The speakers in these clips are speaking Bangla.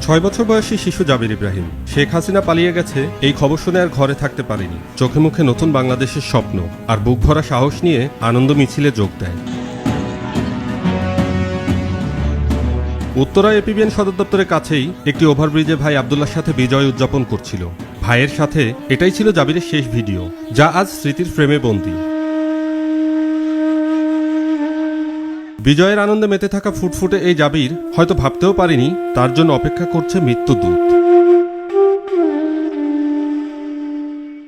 6 বছর বয়সী শিশু জাবির ইব্রাহিম শেখ হাসিনা পালিয়ে গেছে এই খবর শুনে আর ঘরে থাকতে পারেনি। চোখে মুখে নতুন বাংলাদেশের স্বপ্ন আর বুক ভরা সাহস নিয়ে আনন্দ মিছিলে যোগ দেয়। উত্তরা এপিবিএন সদর দপ্তরের কাছেই একটি ওভারব্রিজে ভাই আব্দুল্লাহর সাথে বিজয় উদযাপন করছিল। ভাইয়ের সাথে এটাই ছিল জাবিরের শেষ ভিডিও, যা আজ স্মৃতির ফ্রেমে বন্দী। বিজয়ের আনন্দে মেতে থাকা ফুটফুটে এই জাবির হয়তো ভাবতেও পারেনি তার জন্য অপেক্ষা করছে মৃত্যুদূত।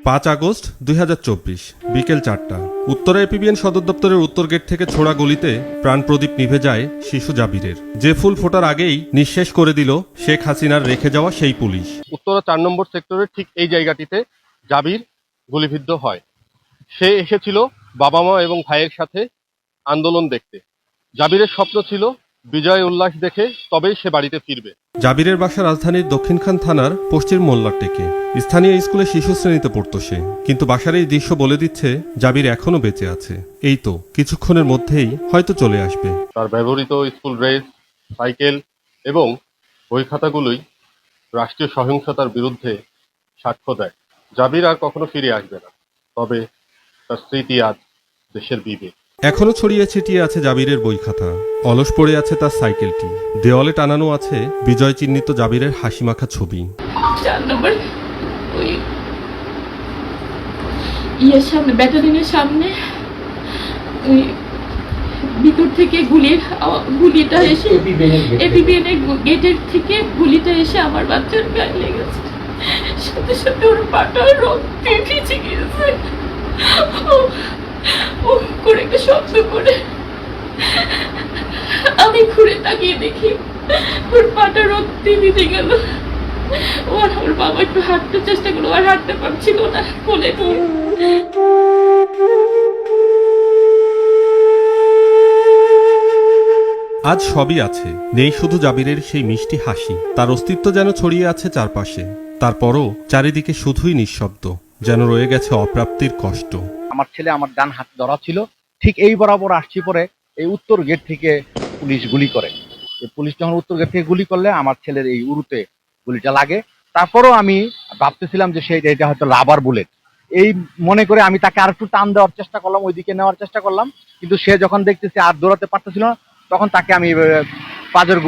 5 আগস্ট 2024 বিকেল 4টা উত্তরা এপিবিএন সদর দপ্তরের উত্তর গেট থেকে ছোড়া গলিতে প্রাণ প্রদীপ নিভে যায় শিশু জাবিরের। যে ফুল ফোটার আগেই নিঃশেষ করে দিল শেখ হাসিনার রেখে যাওয়া সেই পুলিশ। উত্তরা 4 নম্বর সেক্টরের ঠিক এই জায়গাটিতে জাবির গুলিবিদ্ধ হয়। সে এসেছিল বাবা মা এবং ভাইয়ের সাথে আন্দোলন দেখতে। জাবিরের স্বপ্ন ছিল বিজয় উল্লাস দেখে তবেই সে বাড়িতে ফিরবে। জাবিরের বাসা রাজধানীর দক্ষিণখান থানার পশ্চিম মোল্লার টেকে। স্থানীয় স্কুলে শিশু শ্রেণীতে পড়তো সে, কিন্তু বাসার এই দৃশ্য বলে দিচ্ছে জাবির এখনো বেঁচে আছে। এই তো কিছুক্ষণের মধ্যেই হয়তো চলে আসবে। তার ব্যবহৃত স্কুল ড্রেস, সাইকেল এবং বই খাতাগুলোই রাষ্ট্রীয় সহিংসতার বিরুদ্ধে সাক্ষ্য দেয়। জাবির আর কখনো ফিরে আসবে না, তবে তার স্মৃতি আজ দেশের বিবেক। এখনো ছড়িয়ে ছিটিয়ে আছে জাবিরের বই খাতা, অলস পড়ে আছে তার সাইকেলটি, দেওয়ালে টানানো আছে বিজয় চিহ্নিত জাবিরের হাসিমাখা ছবি। 4 নম্বর ওই ইয়ের সামনে, ব্যাটালিয়নের সামনে ওই ভিতর থেকে গুলিটা এসে এপিবিএন এর গেটের থেকে গুলিটা এসে আমার বাচ্চার গায়ে লেগেছে। সাথে সাথে ওর পাটা রক্তে ভিজে গিয়েছে। ও করে একটা শব্দ করে আমি ঘুরে তাকিয়ে দেখি ওর পাটা রক্তে ভিজে গেল। ওর বাবা একটু হাঁটতে চেষ্টা করলো, আর হাঁটতে পারছিল না কোলে নিয়ে। আজ সবই আছে, নেই শুধু জাবিরের সেই মিষ্টি হাসি। তার অস্তিত্ব যেন ছড়িয়ে আছে চারপাশে, তারপরও চারিদিকে শুধুই নিঃশব্দ, যেন রয়ে গেছে অপ্রাপ্তির কষ্ট। আমার ছেলে আমার ডান হাত ধরা ছিল, ঠিক এই বরাবর আসছি, পরে এই উত্তর গেট থেকে পুলিশ গুলি করে। এই পুলিশ যখন উত্তর গেট থেকে গুলি করলে আমার ছেলের এই উরুতে গুলিটা লাগে। তারপরও আমি ভাবতেছিলাম যে এটা হয়তো রাবার বুলেট, এই মনে করে আমি তাকে আর একটু টান দেওয়ার চেষ্টা করলাম, ওইদিকে নেওয়ার চেষ্টা করলাম, কিন্তু সে যখন দেখতেছে আর দৌড়াতে পারতেছিল না, তখন তাকে আমি পাজর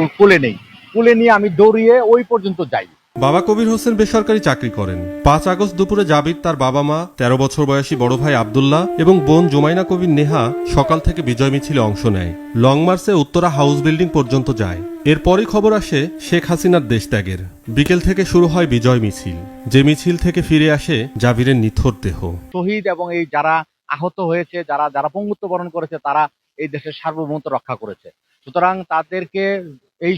কোলে নিয়ে আমি দৌড়িয়ে ওই পর্যন্ত যাই। বাবা কবির হোসেন বেসরকারি চাকরি করেন। 5 আগস্ট দুপুরে জাবির, তার বাবা মা, 13 বছর বয়সী বড় ভাই আব্দুল্লাহ এবং বোন জুমাইনা কবির নেহা সকাল থেকে বিজয় মিছিলে অংশ নেয়। লং মার্চে উত্তরা হাউস বিল্ডিং পর্যন্ত যায়। এরপরই খবর আসে শেখ হাসিনার দেশ ত্যাগের। বিকেল থেকে শুরু হয় বিজয় মিছিল, যে মিছিল থেকে ফিরে আসে জাবিরের নিথর দেহ। শহীদ এবং এই যারা আহত হয়েছে, যারা পঙ্গুত্ব বরণ করেছে, তারা এই দেশের সার্বভৌমত্ব রক্ষা করেছে। সুতরাং তাদেরকে এই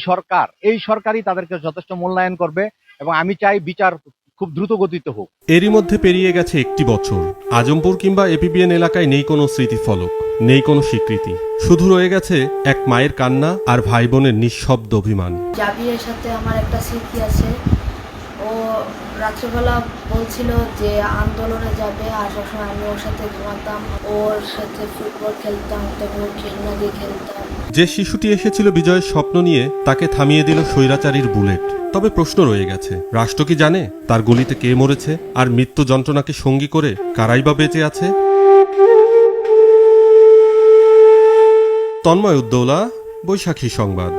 সরকারই তাদেরকে যথেষ্ট মূল্যায়ন করবে এবং আমি চাই বিচার খুব দ্রুত গতিতে হোক। এরই মধ্যে পেরিয়ে গেছে 1টি বছর। আজমপুর কিংবা এপিবিএন এলাকায় নেই কোনো স্মৃতিফলক, নেই কোনো স্বীকৃতি, শুধু রয়ে গেছে এক মায়ের কান্না আর ভাই বোনের নিঃশব্দ অভিমান। জাবিরের সাথে আমার একটা স্মৃতি আছে। ও রাত্রিবেলা বলছিল যে আন্দোলনে যাবে, আর সবসময় আমি ওর সাথে ঘুমাতাম, ওর সাথে ফুটবল খেলতাম, তখন খেলনা দিয়ে খেলতাম। যে শিশুটি এসেছিল বিজয়ের স্বপ্ন নিয়ে, তাকে থামিয়ে দিল স্বৈরাচারীর বুলেট। তবে প্রশ্ন রয়ে গেছে, রাষ্ট্র কি জানে তার গুলিতে কে মরেছে, আর মৃত্যু যন্ত্রণাকে সঙ্গী করে কারাই বা বেঁচে আছে? তন্ময় উদ্দৌলা, বৈশাখী সংবাদ।